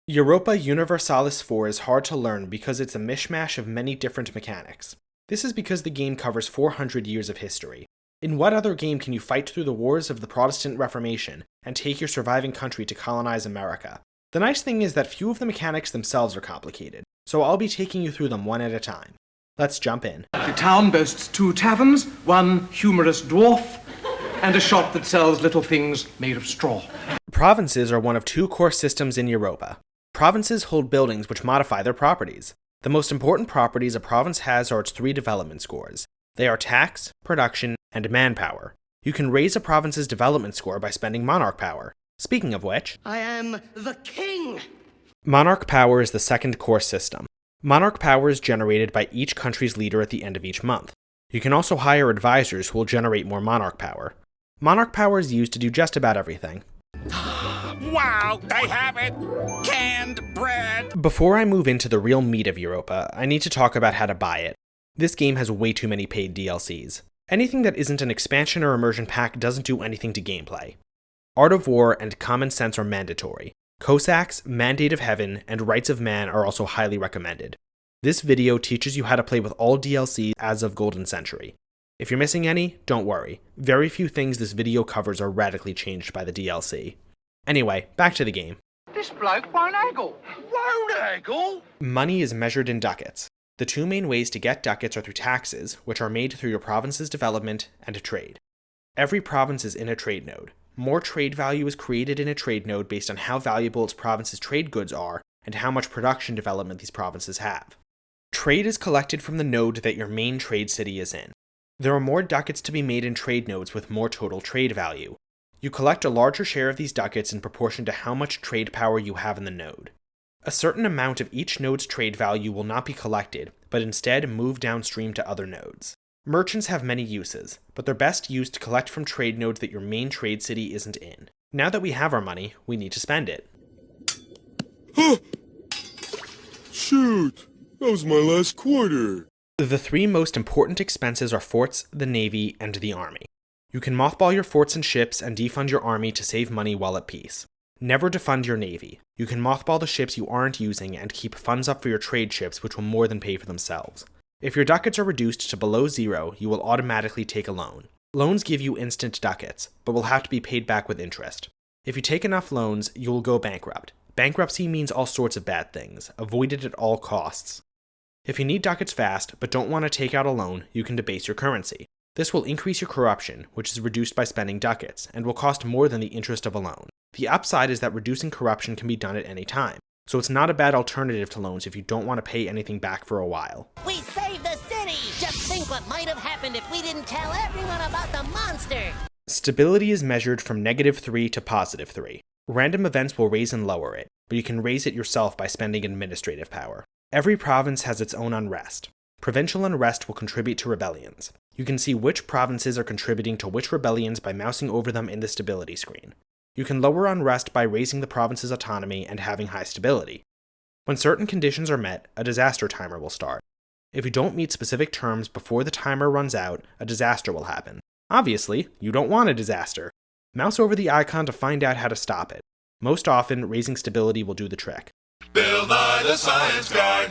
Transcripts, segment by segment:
Europa Universalis 4 is hard to learn because it's a mishmash of many different mechanics. This is because the game covers 400 years of history. In what other game can you fight through the wars of the Protestant Reformation and take your surviving country to colonize America? The nice thing is that few of the mechanics themselves are complicated, so I'll be taking you through them one at a time. Let's jump in. The town boasts 2 taverns, one humorous dwarf, and a shop that sells little things made of straw. Provinces are one of 2 core systems in Europa. Provinces hold buildings which modify their properties. The most important properties a province has are its 3 development scores. They are tax, production, and manpower. You can raise a province's development score by spending monarch power. Speaking of which, I am the king! monarch power is the second core system. Monarch power is generated by each country's leader at the end of each month. You can also hire advisors who will generate more monarch power. Monarch power is used to do just about everything. Wow, they have it! Canned bread! Before I move into the real meat of Europa, I need to talk about how to buy it. This game has way too many paid DLCs. Anything that isn't an expansion or immersion pack doesn't do anything to gameplay. Art of War and Common Sense are mandatory. Cossacks, Mandate of Heaven, and Rights of Man are also highly recommended. This video teaches you how to play with all DLCs as of Golden Century. If you're missing any, don't worry. Very few things this video covers are radically changed by the DLC. Anyway, back to the game. This bloke won't haggle. Won't haggle? Money is measured in ducats. The 2 main ways to get ducats are through taxes, which are made through your province's development, and trade. Every province is in a trade node. More trade value is created in a trade node based on how valuable its province's trade goods are and how much production development these provinces have. Trade is collected from the node that your main trade city is in. There are more ducats to be made in trade nodes with more total trade value. You collect a larger share of these ducats in proportion to how much trade power you have in the node. A certain amount of each node's trade value will not be collected, but instead move downstream to other nodes. Merchants have many uses, but they're best used to collect from trade nodes that your main trade city isn't in. Now that we have our money, we need to spend it. Shoot! That was my last quarter! The 3 most important expenses are forts, the navy, and the army. You can mothball your forts and ships and defund your army to save money while at peace. Never defund your navy. You can mothball the ships you aren't using and keep funds up for your trade ships, which will more than pay for themselves. If your ducats are reduced to below 0, you will automatically take a loan. Loans give you instant ducats, but will have to be paid back with interest. If you take enough loans, you will go bankrupt. Bankruptcy means all sorts of bad things. Avoid it at all costs. If you need ducats fast, but don't want to take out a loan, you can debase your currency. This will increase your corruption, which is reduced by spending ducats, and will cost more than the interest of a loan. The upside is that reducing corruption can be done at any time, so it's not a bad alternative to loans if you don't want to pay anything back for a while. We saved the city! Just think what might have happened if we didn't tell everyone about the monster! Stability is measured from -3 to +3. Random events will raise and lower it, but you can raise it yourself by spending administrative power. Every province has its own unrest. Provincial unrest will contribute to rebellions. You can see which provinces are contributing to which rebellions by mousing over them in the stability screen. You can lower unrest by raising the province's autonomy and having high stability. When certain conditions are met, a disaster timer will start. If you don't meet specific terms before the timer runs out, a disaster will happen. Obviously, you don't want a disaster. Mouse over the icon to find out how to stop it. Most often, raising stability will do the trick. Bill Nye the Science Guy!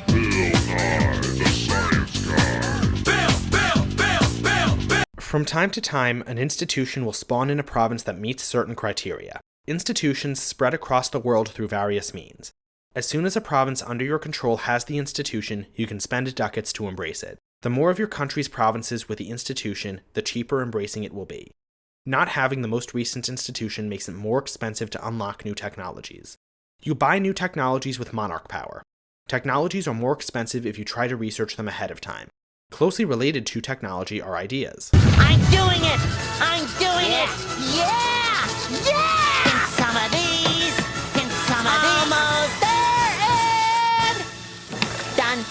From time to time, an institution will spawn in a province that meets certain criteria. Institutions spread across the world through various means. As soon as a province under your control has the institution, you can spend ducats to embrace it. The more of your country's provinces with the institution, the cheaper embracing it will be. Not having the most recent institution makes it more expensive to unlock new technologies. You buy new technologies with monarch power. Technologies are more expensive if you try to research them ahead of time. Closely related to technology are ideas. I'm doing it! I'm doing it! Yeah! Yeah! In some of these, in some of these. Almost there and done.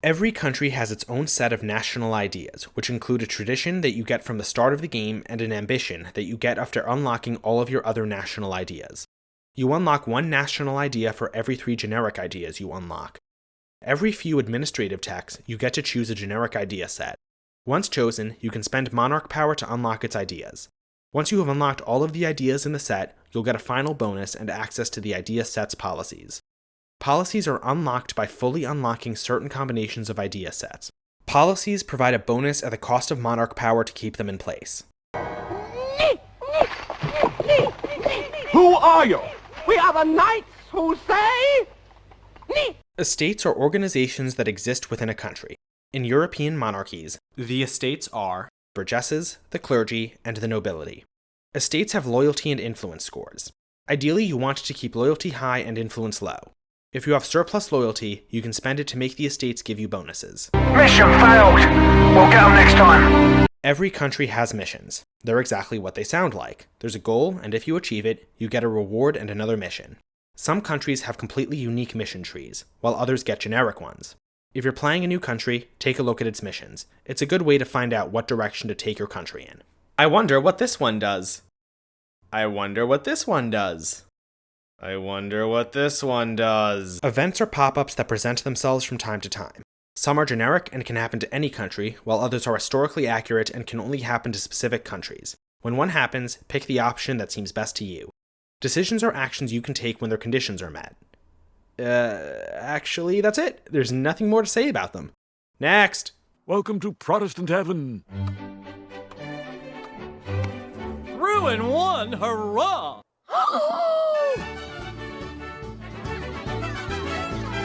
Every country has its own set of national ideas, which include a tradition that you get from the start of the game and an ambition that you get after unlocking all of your other national ideas. You unlock 1 national idea for every 3 generic ideas you unlock. Every few administrative techs, you get to choose a generic idea set. Once chosen, you can spend monarch power to unlock its ideas. Once you have unlocked all of the ideas in the set, you'll get a final bonus and access to the idea set's policies. Policies are unlocked by fully unlocking certain combinations of idea sets. Policies provide a bonus at the cost of monarch power to keep them in place. Who are you? We are the knights who say... Estates are organizations that exist within a country. In European monarchies, the estates are burgesses, the clergy, and the nobility. Estates have loyalty and influence scores. Ideally, you want to keep loyalty high and influence low. If you have surplus loyalty, you can spend it to make the estates give you bonuses. Mission failed. We'll get them next time. Every country has missions. They're exactly what they sound like. There's a goal, and if you achieve it, you get a reward and another mission. Some countries have completely unique mission trees, while others get generic ones. If you're playing a new country, take a look at its missions. It's a good way to find out what direction to take your country in. I wonder what this one does. I wonder what this one does. I wonder what this one does. Events are pop-ups that present themselves from time to time. Some are generic and can happen to any country, while others are historically accurate and can only happen to specific countries. When one happens, pick the option that seems best to you. Decisions are actions you can take when their conditions are met. Actually, that's it. There's nothing more to say about them. Next! Welcome to Protestant Heaven. Ruin 1, hurrah!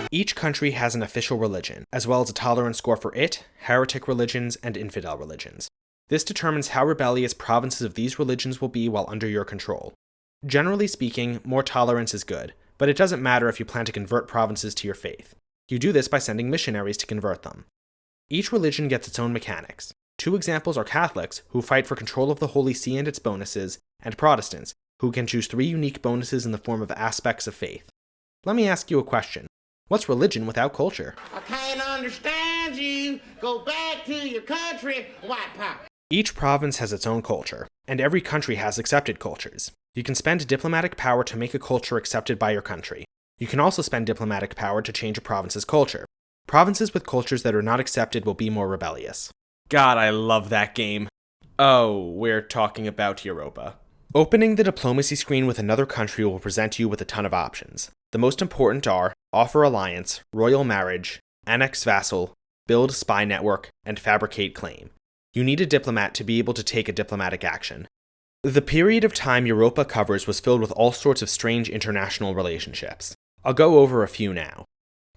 Each country has an official religion, as well as a tolerance score for it, heretic religions, and infidel religions. This determines how rebellious provinces of these religions will be while under your control. Generally speaking, more tolerance is good, but it doesn't matter if you plan to convert provinces to your faith. You do this by sending missionaries to convert them. Each religion gets its own mechanics. 2 examples are Catholics, who fight for control of the Holy See and its bonuses, and Protestants, who can choose 3 unique bonuses in the form of aspects of faith. Let me ask you a question. What's religion without culture? I can't understand you. Go back to your country, white power. Each province has its own culture, and every country has accepted cultures. You can spend diplomatic power to make a culture accepted by your country. You can also spend diplomatic power to change a province's culture. Provinces with cultures that are not accepted will be more rebellious. God, I love that game. Oh, we're talking about Europa. Opening the diplomacy screen with another country will present you with a ton of options. The most important are offer alliance, royal marriage, annex vassal, build spy network, and fabricate claim. You need a diplomat to be able to take a diplomatic action. The period of time Europa covers was filled with all sorts of strange international relationships. I'll go over a few now.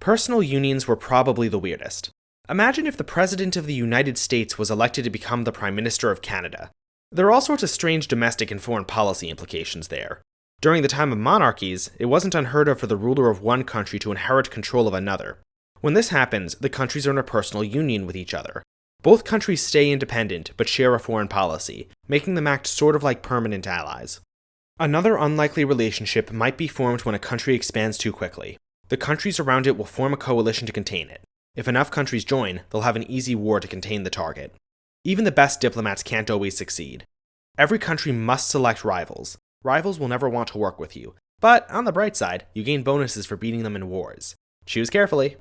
Personal unions were probably the weirdest. Imagine if the President of the United States was elected to become the Prime Minister of Canada. There are all sorts of strange domestic and foreign policy implications there. During the time of monarchies, it wasn't unheard of for the ruler of one country to inherit control of another. When this happens, the countries are in a personal union with each other. Both countries stay independent, but share a foreign policy, making them act sort of like permanent allies. Another unlikely relationship might be formed when a country expands too quickly. The countries around it will form a coalition to contain it. If enough countries join, they'll have an easy war to contain the target. Even the best diplomats can't always succeed. Every country must select rivals. Rivals will never want to work with you, but on the bright side, you gain bonuses for beating them in wars. Choose carefully.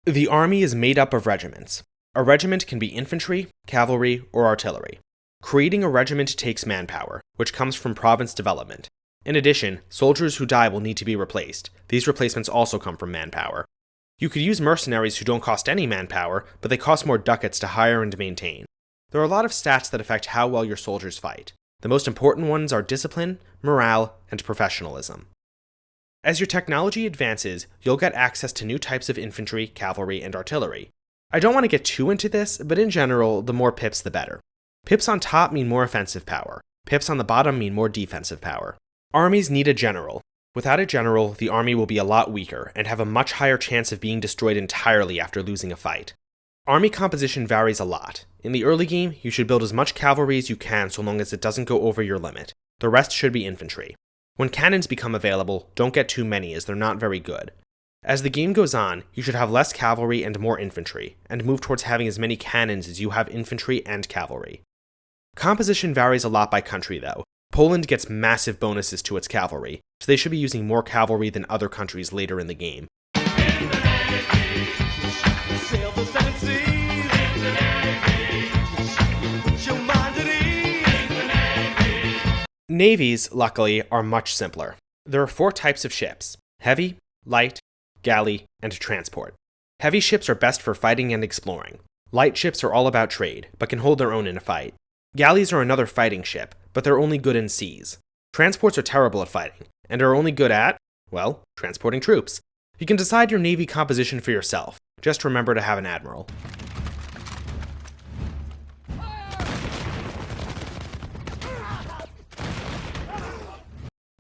The army is made up of regiments. A regiment can be infantry, cavalry, or artillery. Creating a regiment takes manpower, which comes from province development. In addition, soldiers who die will need to be replaced. These replacements also come from manpower. You could use mercenaries who don't cost any manpower, but they cost more ducats to hire and maintain. There are a lot of stats that affect how well your soldiers fight. The most important ones are discipline, morale, and professionalism. As your technology advances, you'll get access to new types of infantry, cavalry, and artillery. I don't want to get too into this, but in general, the more pips the better. Pips on top mean more offensive power. Pips on the bottom mean more defensive power. Armies need a general. Without a general, the army will be a lot weaker and have a much higher chance of being destroyed entirely after losing a fight. Army composition varies a lot. In the early game, you should build as much cavalry as you can so long as it doesn't go over your limit. The rest should be infantry. When cannons become available, don't get too many as they're not very good. As the game goes on, you should have less cavalry and more infantry, and move towards having as many cannons as you have infantry and cavalry. Composition varies a lot by country though. Poland gets massive bonuses to its cavalry, so they should be using more cavalry than other countries later in the game. Sail the seven seas. Navies, luckily, are much simpler. There are 4 types of ships: heavy, light, galley, and transport. Heavy ships are best for fighting and exploring. Light ships are all about trade, but can hold their own in a fight. Galleys are another fighting ship, but they're only good in seas. Transports are terrible at fighting, and are only good at, well, transporting troops. You can decide your navy composition for yourself. Just remember to have an admiral.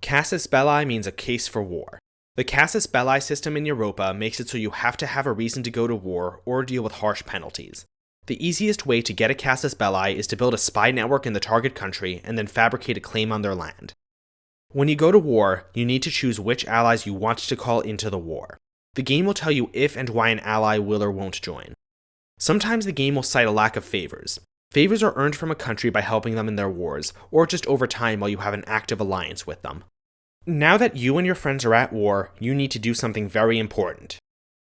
Casus Belli means a case for war. The Casus Belli system in Europa makes it so you have to have a reason to go to war or deal with harsh penalties. The easiest way to get a Casus Belli is to build a spy network in the target country and then fabricate a claim on their land. When you go to war, you need to choose which allies you want to call into the war. The game will tell you if and why an ally will or won't join. Sometimes the game will cite a lack of favors. Favors are earned from a country by helping them in their wars, or just over time while you have an active alliance with them. Now that you and your friends are at war, you need to do something very important.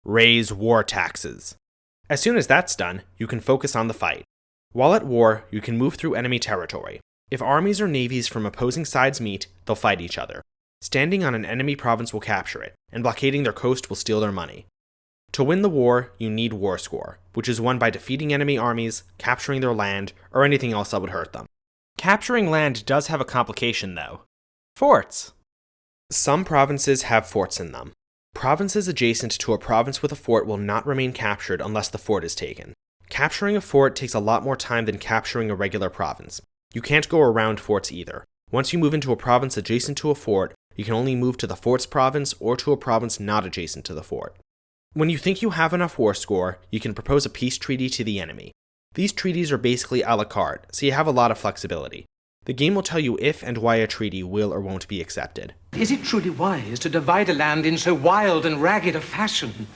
Raise war taxes. As soon as that's done, you can focus on the fight. While at war, you can move through enemy territory. If armies or navies from opposing sides meet, they'll fight each other. Standing on an enemy province will capture it, and blockading their coast will steal their money. To win the war, you need war score, which is won by defeating enemy armies, capturing their land, or anything else that would hurt them. Capturing land does have a complication though. Forts. Some provinces have forts in them. Provinces adjacent to a province with a fort will not remain captured unless the fort is taken. Capturing a fort takes a lot more time than capturing a regular province. You can't go around forts either. Once you move into a province adjacent to a fort, you can only move to the fort's province or to a province not adjacent to the fort. When you think you have enough war score, you can propose a peace treaty to the enemy. These treaties are basically a la carte, so you have a lot of flexibility. The game will tell you if and why a treaty will or won't be accepted. Is it truly wise to divide a land in so wild and ragged a fashion?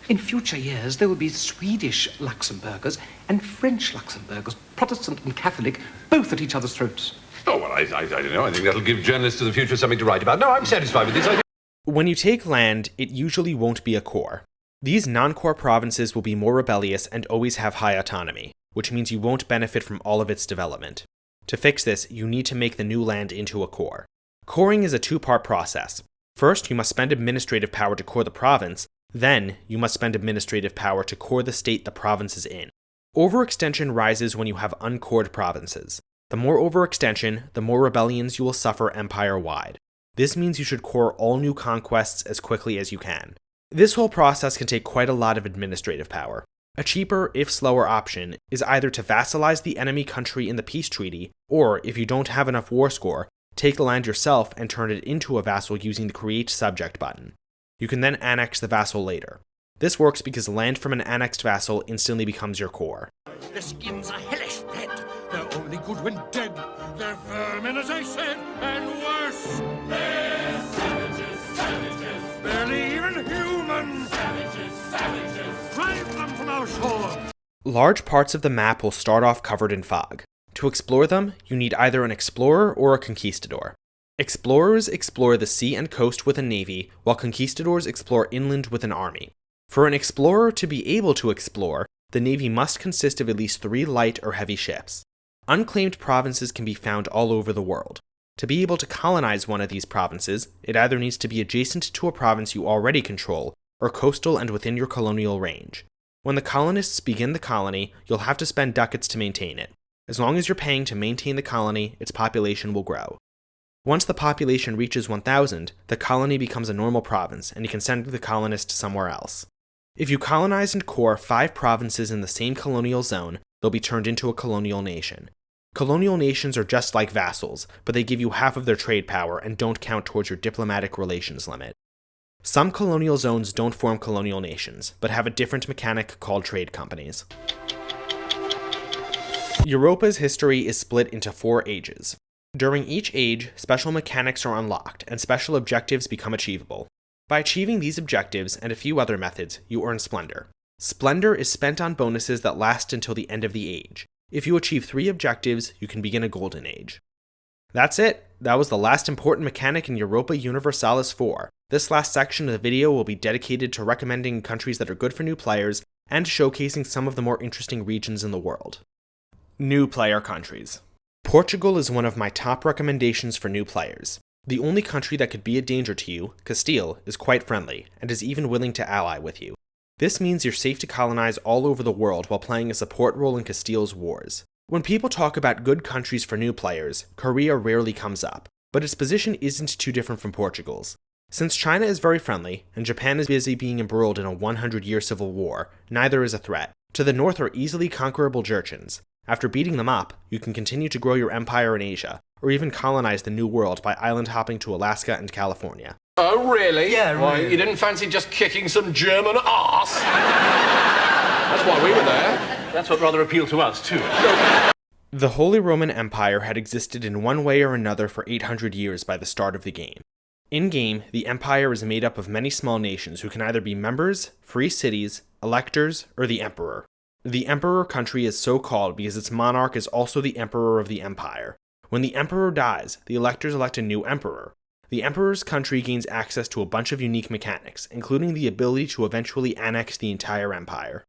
In future years, there will be Swedish Luxemburgers and French Luxemburgers, Protestant and Catholic, both at each other's throats. Oh, well, I don't know. I think that'll give journalists of the future something to write about. No, I'm satisfied with this. When you take land, it usually won't be a core. These non-core provinces will be more rebellious and always have high autonomy, which means you won't benefit from all of its development. To fix this, you need to make the new land into a core. Coring is a 2-part process. First, you must spend administrative power to core the province, then you must spend administrative power to core the state the province is in. Overextension rises when you have uncored provinces. The more overextension, the more rebellions you will suffer empire-wide. This means you should core all new conquests as quickly as you can. This whole process can take quite a lot of administrative power. A cheaper, if slower option is either to vassalize the enemy country in the peace treaty, or if you don't have enough war score, take the land yourself and turn it into a vassal using the Create Subject button. You can then annex the vassal later. This works because land from an annexed vassal instantly becomes your core. The skins are hellish red. They're only good when dead. They're vermin, as I said, and worse. They're savages, savages. Barely even human. Savages, savages. Drive them from our shore. Large parts of the map will start off covered in fog. To explore them, you need either an explorer or a conquistador. Explorers explore the sea and coast with a navy, while conquistadors explore inland with an army. For an explorer to be able to explore, the navy must consist of at least 3 light or heavy ships. Unclaimed provinces can be found all over the world. To be able to colonize one of these provinces, it either needs to be adjacent to a province you already control, or coastal and within your colonial range. When the colonists begin the colony, you'll have to spend ducats to maintain it. As long as you're paying to maintain the colony, its population will grow. Once the population reaches 1,000, the colony becomes a normal province, and you can send the colonists somewhere else. If you colonize and core 5 provinces in the same colonial zone, they'll be turned into a colonial nation. Colonial nations are just like vassals, but they give you half of their trade power and don't count towards your diplomatic relations limit. Some colonial zones don't form colonial nations, but have a different mechanic called trade companies. Europa's history is split into 4 ages. During each age, special mechanics are unlocked, and special objectives become achievable. By achieving these objectives and a few other methods, you earn Splendor. Splendor is spent on bonuses that last until the end of the age. If you achieve 3 objectives, you can begin a Golden Age. That's it! That was the last important mechanic in Europa Universalis 4. This last section of the video will be dedicated to recommending countries that are good for new players, and showcasing some of the more interesting regions in the world. New player countries. Portugal is one of my top recommendations for new players. The only country that could be a danger to you, Castile, is quite friendly, and is even willing to ally with you. This means you're safe to colonize all over the world while playing a support role in Castile's wars. When people talk about good countries for new players, Korea rarely comes up, but its position isn't too different from Portugal's. Since China is very friendly, and Japan is busy being embroiled in a 100-year civil war, neither is a threat. To the north are easily conquerable Jurchens. After beating them up, you can continue to grow your empire in Asia, or even colonize the New World by island hopping to Alaska and California. Oh, really? Yeah, really. Why, you didn't fancy just kicking some German arse? That's why we were there. That's what rather appealed to us, too. The Holy Roman Empire had existed in one way or another for 800 years by the start of the game. In-game, the empire is made up of many small nations who can either be members, free cities, electors, or the emperor. The emperor country is so called because its monarch is also the emperor of the empire. When the emperor dies, the electors elect a new emperor. The emperor's country gains access to a bunch of unique mechanics, including the ability to eventually annex the entire empire.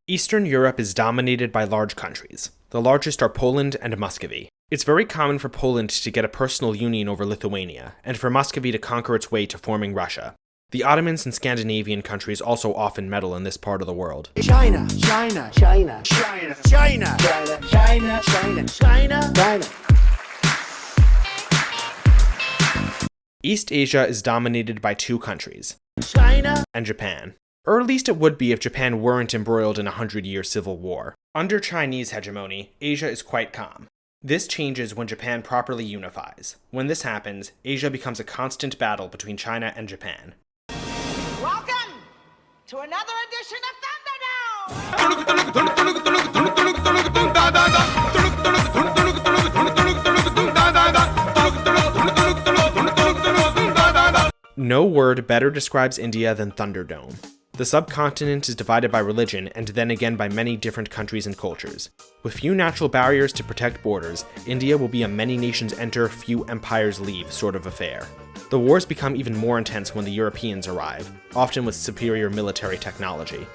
Eastern Europe is dominated by large countries. The largest are Poland and Muscovy. It's very common for Poland to get a personal union over Lithuania, and for Muscovy to conquer its way to forming Russia. The Ottomans and Scandinavian countries also often meddle in this part of the world. China, China, China, China, China, China, China, China, China, China. East Asia is dominated by two countries, China and Japan. Or at least it would be if Japan weren't embroiled in a 100-year civil war. Under Chinese hegemony, Asia is quite calm. This changes when Japan properly unifies. When this happens, Asia becomes a constant battle between China and Japan. Welcome to another edition of Thunderdome! No word better describes India than Thunderdome. The subcontinent is divided by religion and then again by many different countries and cultures. With few natural barriers to protect borders, India will be a many nations enter, few empires leave sort of affair. The wars become even more intense when the Europeans arrive, often with superior military technology.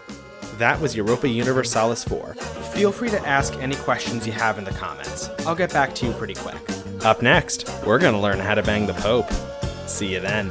That was Europa Universalis 4. Feel free to ask any questions you have in the comments. I'll get back to you pretty quick. Up next, we're gonna learn how to bang the Pope. See you then.